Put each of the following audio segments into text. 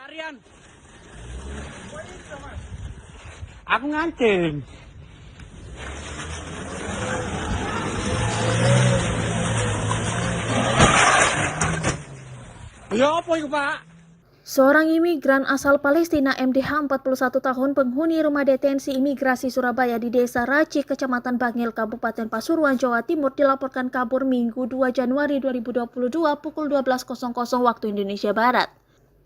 Pelarian. Aku ngancing. Ya apa itu, Pak? Seorang imigran asal Palestina MDH 41 tahun penghuni rumah detensi imigrasi Surabaya di Desa Raci, Kecamatan Bangil, Kabupaten Pasuruan, Jawa Timur dilaporkan kabur Minggu 2 Januari 2022 pukul 12.00 waktu Indonesia Barat.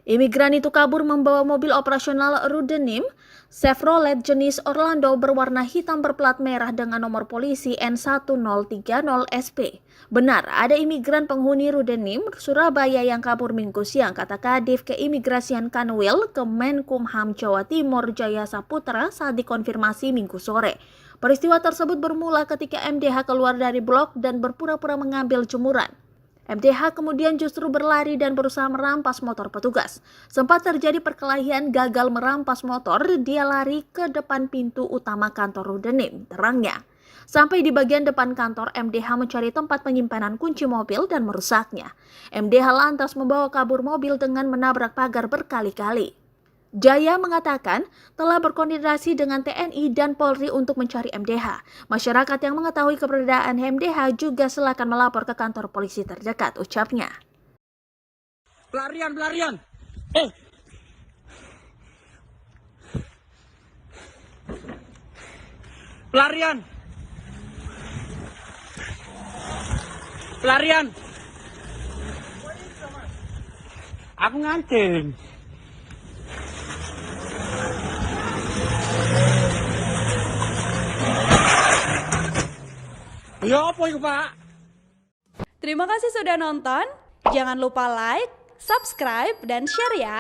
Imigran itu kabur membawa mobil operasional Rudenim Chevrolet jenis Orlando berwarna hitam berplat merah dengan nomor polisi N1030SP. Benar, ada imigran penghuni Rudenim, Surabaya yang kabur Minggu siang, kata Kadif Keimigrasian Kanwil Kemenkumham Jawa Timur Jaya Saputra saat dikonfirmasi Minggu sore. Peristiwa tersebut bermula ketika MDH keluar dari blok dan berpura-pura mengambil jemuran. MDH kemudian justru berlari dan berusaha merampas motor petugas. Sempat terjadi perkelahian, gagal merampas motor, dia lari ke depan pintu utama kantor Rudenim, terangnya. Sampai di bagian depan kantor, MDH mencari tempat penyimpanan kunci mobil dan merusaknya. MDH lantas membawa kabur mobil dengan menabrak pagar berkali-kali. Jaya mengatakan telah berkoordinasi dengan TNI dan Polri untuk mencari MDH. Masyarakat yang mengetahui keberadaan MDH juga silakan melapor ke kantor polisi terdekat, ucapnya. Pelarian. Pelarian. Aku ngancing. Ya apa itu, Pak? Terima kasih sudah nonton. Jangan lupa like, subscribe, dan share ya.